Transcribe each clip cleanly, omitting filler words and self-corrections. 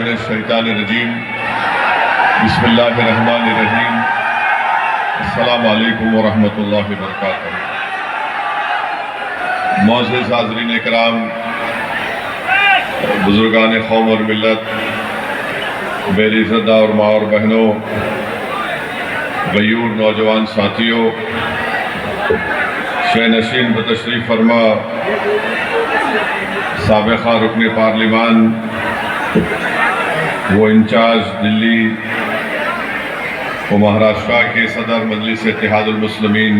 الشیطان الرجیم بسم اللہ الرحمن الرحیم السلام علیکم ورحمۃ اللہ وبرکاتہ۔ معزز حاضرین کرام، بزرگان قوم اور ملت، میری عزت دار ماں اور بہنوں، غیور نوجوان ساتھیوں، شہ نشین بتشریف فرما سابقہ رکن پارلیمان وہ انچارج دلی و مہاراشٹرا کے صدر مجلس اتحاد المسلمین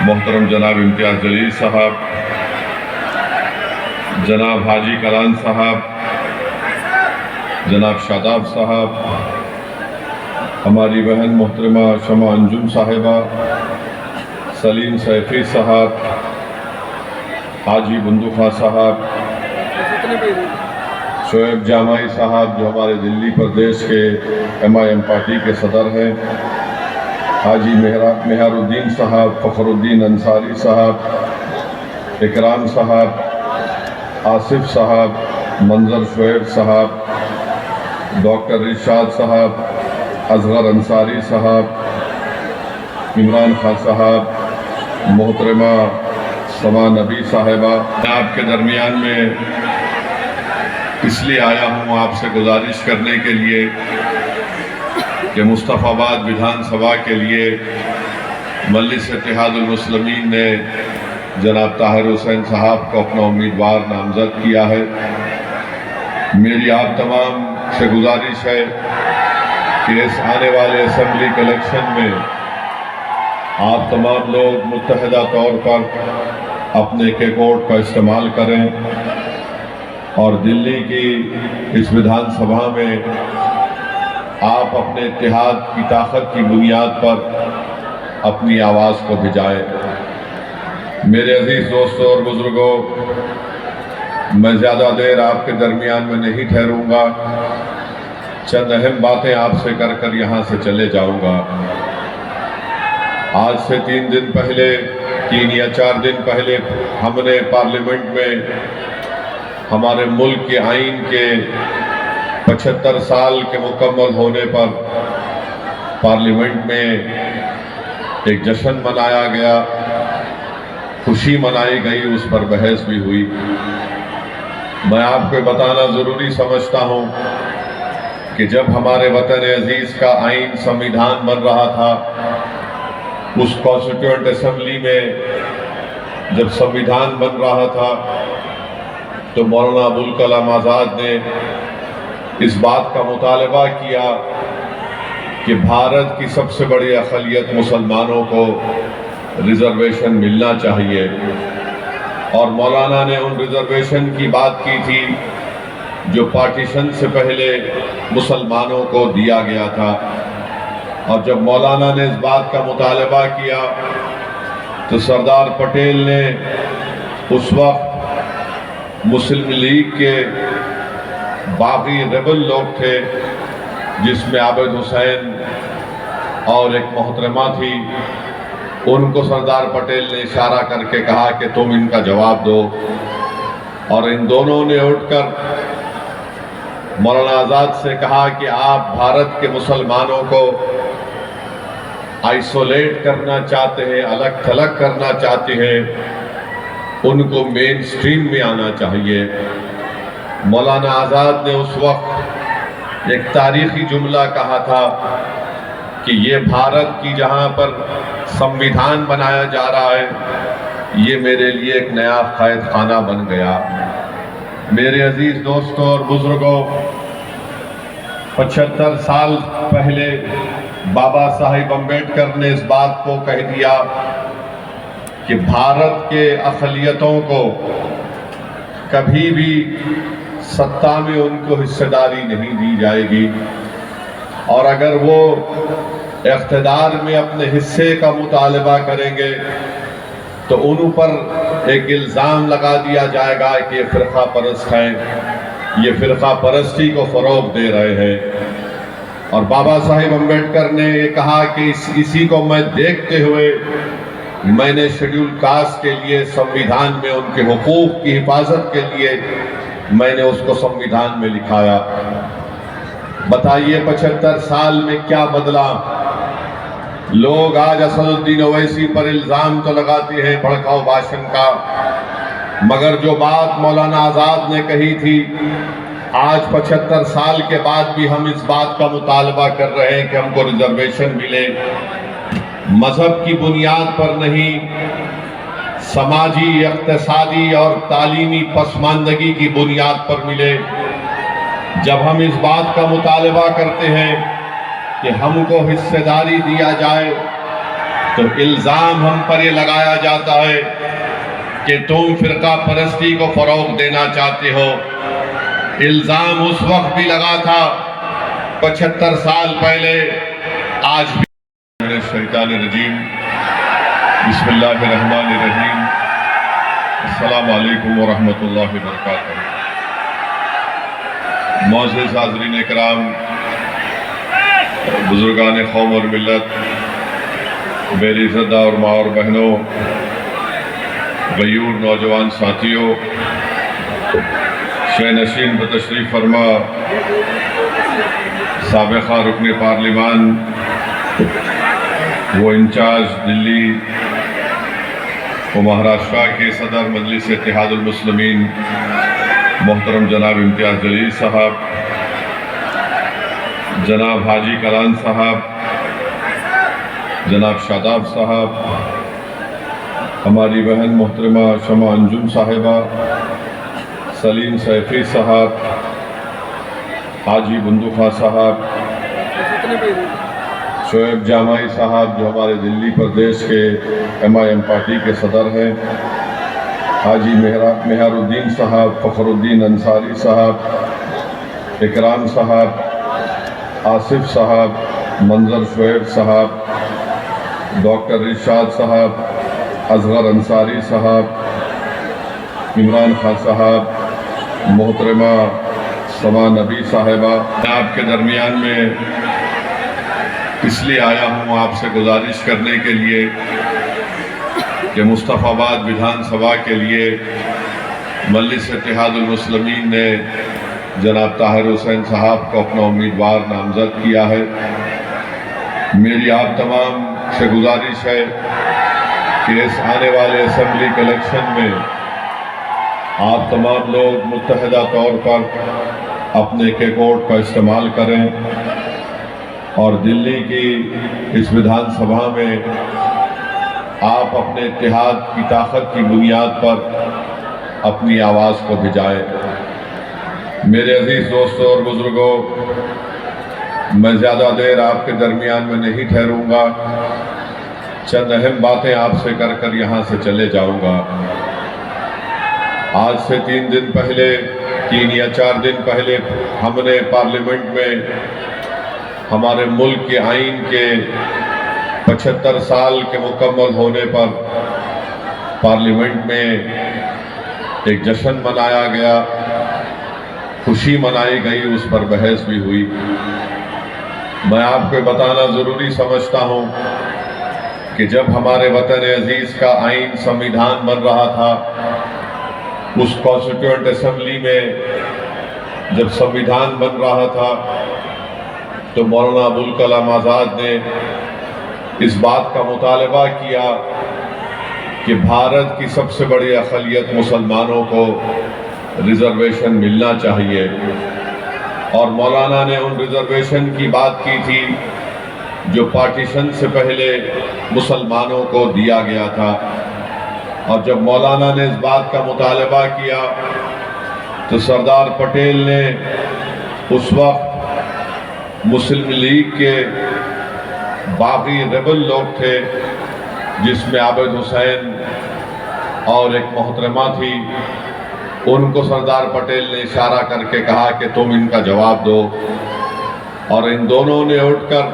محترم جناب امتیاز جلیل صاحب، جناب حاجی کلان صاحب، جناب شاداب صاحب، ہماری بہن محترمہ شمع انجم صاحبہ، سلیم سیفی صاحب، حاجی بندوخا صاحب، شعیب جامعی صاحب جو ہمارے دلی پردیش کے MIM پارٹی کے صدر ہیں، حاجی مہر الدین صاحب، فخر الدین انصاری صاحب، اکرام صاحب، آصف صاحب، منظر شعیب صاحب، ڈاکٹر ارشاد صاحب، اصغر انصاری صاحب، عمران خان صاحب، محترمہ سما نبی صاحبہ، میں آپ کے درمیان میں اس لیے آیا ہوں آپ سے گزارش کرنے کے لیے کہ مصطفیٰ آباد وِدھان سبھا کے لیے مجلس اتحاد المسلمین نے جناب طاہر حسین صاحب کو اپنا امیدوار نامزد کیا ہے۔ میری آپ تمام سے گزارش ہے کہ اس آنے والے اسمبلی کے الیکشن میں آپ تمام لوگ متحدہ طور پر اپنے کیبورڈ کا استعمال کریں اور دلی کی اس وِدھان سبھا میں آپ اپنے اتحاد کی طاقت کی بنیاد پر اپنی آواز کو بھجائیں۔ میرے عزیز دوستوں اور بزرگوں، میں زیادہ دیر آپ کے درمیان میں نہیں ٹھہروں گا، چند اہم باتیں آپ سے کر یہاں سے چلے جاؤں گا۔ آج سے 3 دن پہلے، 3 یا 4 دن پہلے ہم نے پارلیمنٹ میں ہمارے ملک کے آئین کے 75 سال کے مکمل ہونے پر پارلیمنٹ میں ایک جشن منایا گیا، خوشی منائی گئی، اس پر بحث بھی ہوئی۔ میں آپ کو بتانا ضروری سمجھتا ہوں کہ جب ہمارے وطن عزیز کا آئین سمویدھان بن رہا تھا، اس کانسٹیٹیوئنٹ اسمبلی میں جب سمویدھان بن رہا تھا تو مولانا ابوالکلام آزاد نے اس بات کا مطالبہ کیا کہ بھارت کی سب سے بڑی اقلیت مسلمانوں کو ریزرویشن ملنا چاہیے، اور مولانا نے ان ریزرویشن کی بات کی تھی جو پارٹیشن سے پہلے مسلمانوں کو دیا گیا تھا۔ اور جب مولانا نے اس بات کا مطالبہ کیا تو سردار پٹیل نے اس وقت مسلم لیگ کے باغی ریبل لوگ تھے، جس میں عابد حسین اور ایک محترمہ تھی، ان کو سردار پٹیل نے اشارہ کر کے کہا کہ تم ان کا جواب دو، اور ان دونوں نے اٹھ کر مولانا آزاد سے کہا کہ آپ بھارت کے مسلمانوں کو آئسولیٹ کرنا چاہتے ہیں، الگ تھلگ کرنا چاہتے ہیں، ان کو مین سٹریم میں آنا چاہیے۔ مولانا آزاد نے اس وقت ایک تاریخی جملہ کہا تھا کہ یہ بھارت کی جہاں پر سمویدھان بنایا جا رہا ہے، یہ میرے لیے ایک نیا قید خانہ بن گیا۔ میرے عزیز دوستوں اور بزرگوں، 75 سال پہلے بابا صاحب امبیڈکر نے اس بات کو کہہ دیا کہ بھارت کے اقلیتوں کو کبھی بھی سطح میں ان کو حصہ داری نہیں دی جائے گی، اور اگر وہ اقتدار میں اپنے حصے کا مطالبہ کریں گے تو ان پر ایک الزام لگا دیا جائے گا کہ یہ فرقہ پرست ہیں، یہ فرقہ پرستی کو فروغ دے رہے ہیں۔ اور بابا صاحب امبیڈکر نے یہ کہا کہ اسی کو میں دیکھتے ہوئے میں نے شیڈول کاسٹ کے لیے سمویدھان میں ان کے حقوق کی حفاظت کے لیے میں نے اس کو سمویدھان میں لکھایا۔ بتائیے 75 سال میں کیا بدلا؟ لوگ آج اسد الدین اویسی پر الزام تو لگاتے ہیں بھڑکاؤ بھاشن کا، مگر جو بات مولانا آزاد نے کہی تھی، آج 75 سال کے بعد بھی ہم اس بات کا مطالبہ کر رہے ہیں کہ ہم کو ریزرویشن ملے، مذہب کی بنیاد پر نہیں، سماجی، اقتصادی اور تعلیمی پسماندگی کی بنیاد پر ملے۔ جب ہم اس بات کا مطالبہ کرتے ہیں کہ ہم کو حصہ داری دیا جائے تو الزام ہم پر یہ لگایا جاتا ہے کہ تم فرقہ پرستی کو فروغ دینا چاہتے ہو۔ الزام اس وقت بھی لگا تھا 75 سال پہلے، آج بھی۔ الشیطان الرجیم، بسم اللہ الرحمن الرحیم، السلام علیکم ورحمۃ اللہ وبرکاتہ۔ معزز حاضرین اکرام، بزرگان قوم اور ملت، میری عزت اور ماں اور بہنوں، غیور نوجوان ساتھیوں، شہ نشین بتشریف فرما سابقہ رکن پارلیمان وہ انچارج دلی و مہاراشٹرا کے صدر مجلس اتحاد المسلمین محترم جناب امتیاز جلیل صاحب، جناب حاجی کلان صاحب، جناب شاداب صاحب، ہماری بہن محترمہ شمع انجم صاحبہ، سلیم سیفی صاحب، حاجی بندوخا صاحب، شعیب جامعی صاحب جو ہمارے دلی پردیش کے MIM پارٹی کے صدر ہیں، حاجی مہر الدین صاحب، فخر الدین انصاری صاحب، اکرام صاحب، آصف صاحب، منظر شعیب صاحب، ڈاکٹر ارشاد صاحب، اصغر انصاری صاحب، عمران خان صاحب، محترمہ سما نبی صاحبہ، میں آپ کے درمیان میں اس لیے آیا ہوں آپ سے گزارش کرنے کے لیے کہ مصطفیٰ آباد وِدھان سبھا کے لیے مجلس اتحاد المسلمین نے جناب طاہر حسین صاحب کو اپنا امیدوار نامزد کیا ہے۔ میری آپ تمام سے گزارش ہے کہ اس آنے والے اسمبلی کے الیکشن میں آپ تمام لوگ متحدہ طور پر اپنے ایک ووٹ کا استعمال کریں اور دلی کی اس وِدھان سبھا میں آپ اپنے اتحاد کی طاقت کی بنیاد پر اپنی آواز کو بھجائیں۔ میرے عزیز دوستوں اور بزرگوں، میں زیادہ دیر آپ کے درمیان میں نہیں ٹھہروں گا، چند اہم باتیں آپ سے کر کر یہاں سے چلے جاؤں گا۔ آج سے 3 دن پہلے، 3 یا 4 دن پہلے ہم نے پارلیمنٹ میں ہمارے ملک کے آئین کے 75 سال کے مکمل ہونے پر پارلیمنٹ میں ایک جشن منایا گیا، خوشی منائی گئی، اس پر بحث بھی ہوئی۔ میں آپ کو بتانا ضروری سمجھتا ہوں کہ جب ہمارے وطن عزیز کا آئین سمویدھان بن رہا تھا، اس کانسٹیٹیوئنٹ اسمبلی میں جب سمویدھان بن رہا تھا تو مولانا ابوالکلام آزاد نے اس بات کا مطالبہ کیا کہ بھارت کی سب سے بڑی اقلیت مسلمانوں کو ریزرویشن ملنا چاہیے، اور مولانا نے ان ریزرویشن کی بات کی تھی جو پارٹیشن سے پہلے مسلمانوں کو دیا گیا تھا۔ اور جب مولانا نے اس بات کا مطالبہ کیا تو سردار پٹیل نے اس وقت مسلم لیگ کے باقی ریبل لوگ تھے، جس میں عابد حسین اور ایک محترمہ تھی، ان کو سردار پٹیل نے اشارہ کر کے کہا کہ تم ان کا جواب دو، اور ان دونوں نے اٹھ کر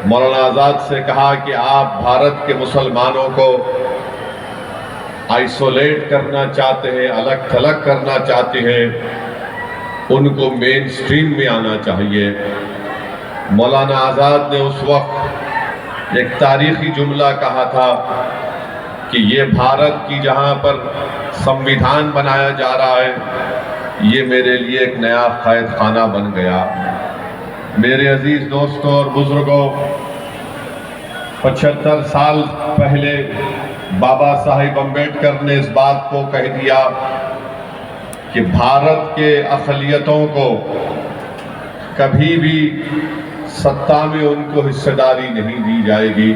مولانا آزاد سے کہا کہ آپ بھارت کے مسلمانوں کو آئسولیٹ کرنا چاہتے ہیں، الگ تھلگ کرنا چاہتے ہیں، ان کو مین سٹریم میں آنا چاہیے۔ مولانا آزاد نے اس وقت ایک تاریخی جملہ کہا تھا کہ یہ بھارت کی جہاں پر سمویدھان بنایا جا رہا ہے، یہ میرے لیے ایک نیا قید خانہ بن گیا۔ میرے عزیز دوستوں اور بزرگوں، 75 سال پہلے بابا صاحب امبیڈکر نے اس بات کو کہہ دیا کہ بھارت کے اقلیتوں کو کبھی بھی سطح میں ان کو حصہ داری نہیں دی جائے گی،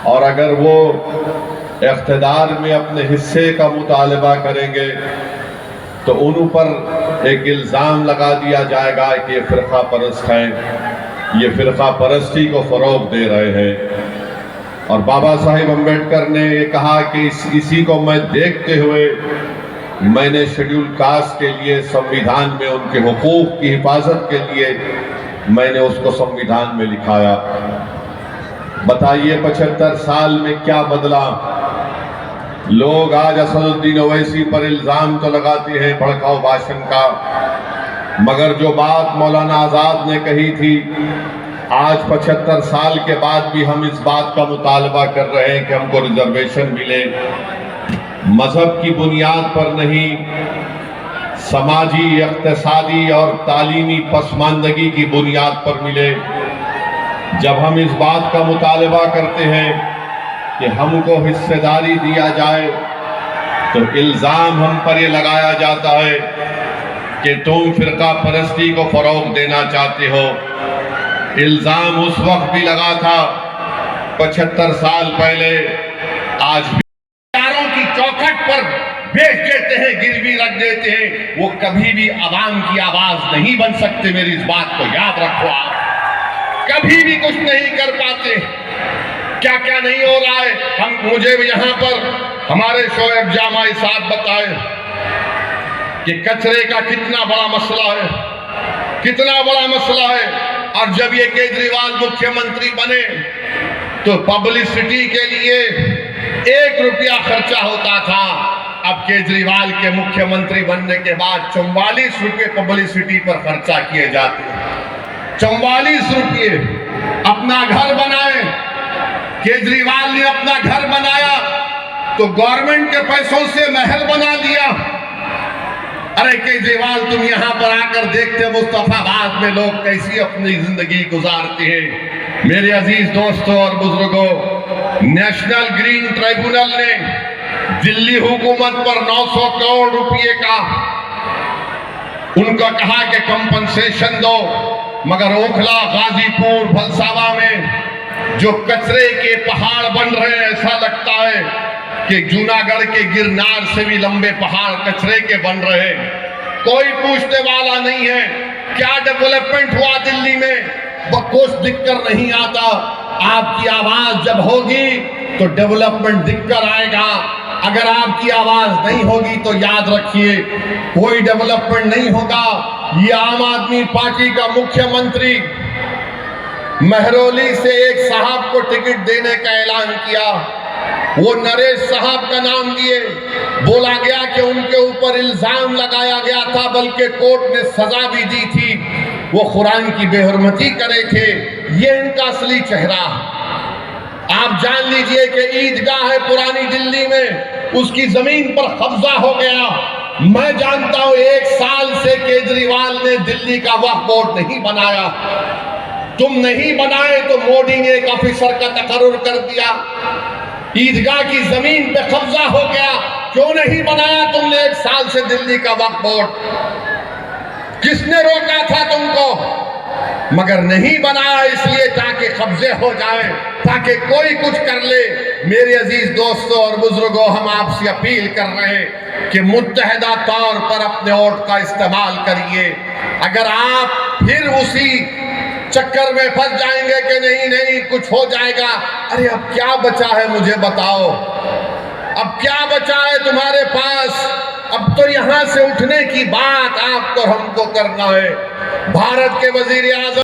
اور اگر وہ اقتدار میں اپنے حصے کا مطالبہ کریں گے تو ان پر ایک الزام لگا دیا جائے گا کہ یہ فرقہ پرست ہیں، یہ فرقہ پرستی کو فروغ دے رہے ہیں۔ اور بابا صاحب امبیڈکر نے یہ کہا کہ اسی کو میں دیکھتے ہوئے میں نے شیڈول کاسٹ کے لیے سمویدھان میں ان کے حقوق کی حفاظت کے لیے میں نے اس کو سمویدھان میں لکھایا۔ بتائیے 75 سال میں کیا بدلا؟ لوگ آج اسد الدین اویسی پر الزام تو لگاتے ہیں بھڑکاؤ بھاشن کا، مگر جو بات مولانا آزاد نے کہی تھی، آج 75 سال کے بعد بھی ہم اس بات کا مطالبہ کر رہے ہیں کہ ہم کو ریزرویشن ملے، مذہب کی بنیاد پر نہیں، سماجی، اقتصادی اور تعلیمی پسماندگی کی بنیاد پر ملے۔ جب ہم اس بات کا مطالبہ کرتے ہیں کہ ہم کو حصہ داری دیا جائے تو الزام ہم پر یہ لگایا جاتا ہے کہ تم فرقہ پرستی کو فروغ دینا چاہتے ہو۔ الزام اس وقت بھی لگا تھا 75 سال پہلے، آج بھی اداروں کی چوکھٹ پر بیچ دیتے ہیں، گروی رکھ دیتے ہیں، وہ کبھی بھی عوام کی آواز نہیں بن سکتے۔ میری اس بات کو یاد رکھو، آپ کبھی بھی کچھ نہیں کر پاتے۔ کیا کیا نہیں ہو رہا ہے، مجھے بھی یہاں پر ہمارے شعیب جامعی صاحب بتائے کہ کچرے کا کتنا بڑا مسئلہ ہے، کتنا بڑا مسئلہ ہے۔ اور جب یہ کیجریوال مکھیہ منتری بنے تو پبلسٹی کے لیے 1 روپیہ خرچہ ہوتا تھا، اب کیجریوال کے مکھیہ منتری بننے کے بعد 44 روپے پبلسٹی پر خرچہ کیے جاتے ہیں۔ 44 روپے۔ اپنا گھر بنائے، کیجریوال نے اپنا گھر بنایا تو گورنمنٹ کے پیسوں سے محل بنا دیا۔ ارے کیجریوال، تم یہاں پر آ کر دیکھتے مصطفیٰ آباد میں لوگ کیسی اپنی زندگی گزارتے ہیں۔ میرے عزیز دوستوں اور بزرگوں، نیشنل گرین ٹریبونل نے دلی حکومت پر 900 کروڑ روپے کا ان کا کہا کہ کمپنسیشن دو، مگر اوکھلا، غازی پور، بھلساوا میں جو کچرے کے پہاڑ بن رہے ہیں، ایسا لگتا ہے کہ جوناگڑھ کے گرنار سے بھی لمبے پہاڑ کچرے کے بن رہے، کوئی پوچھنے والا نہیں ہے۔ کیا ڈیولپمنٹ ہوا دلی میں؟ کچھ دکھ کر نہیں آتا۔ آپ کی آواز جب ہوگی تو ڈیولپمنٹ دکھ کر آئے گا، اگر آپ کی آواز نہیں ہوگی تو یاد رکھیے کوئی ڈیولپمنٹ نہیں ہوگا۔ یہ عام آدمی پارٹی کا مکھیہ منتری مہرولی سے ایک صاحب کو ٹکٹ دینے کا اعلان کیا، وہ نریش صاحب کا نام لیے، بولا گیا کہ ان کے اوپر الزام لگایا گیا تھا، بلکہ کورٹ نے سزا بھی دی تھی، وہ قرآن کی بے حرمتی کرے تھے۔ یہ ان کا اصلی چہرہ۔ آپ جان لیجئے کہ عیدگاہ ہے پرانی دلی میں، اس کی زمین پر قبضہ ہو گیا۔ میں جانتا ہوں 1 سال سے کیجریوال نے دلی کا وقف بورڈ نہیں بنایا۔ تم نہیں بنائے تو مودی نے ایک آفیسر کا تقرر کر دیا، عیدگاہ کی زمین پہ قبضہ ہو گیا۔ کیوں نہیں بنایا تم نے 1 سال سے دلی کا وقف بورڈ؟ کس نے روکا تھا تم کو؟ مگر نہیں بنایا اس لیے تاکہ قبضے ہو جائیں، تاکہ کوئی کچھ کر لے۔ میرے عزیز دوستوں اور بزرگوں، ہم آپ سے اپیل کر رہے ہیں کہ متحدہ طور پر اپنے ووٹ کا استعمال کریے۔ اگر آپ پھر اسی چکر میں پھنس جائیں گے کہ نہیں کچھ ہو جائے گا، ارے اب کیا بچا ہے مجھے بتاؤ، اب کیا بچا ہے تمہارے پاس؟ اب تو یہاں سے اٹھنے کی بات آپ کو ہم کو کرنا ہے۔ بھارت کے وزیر اعظم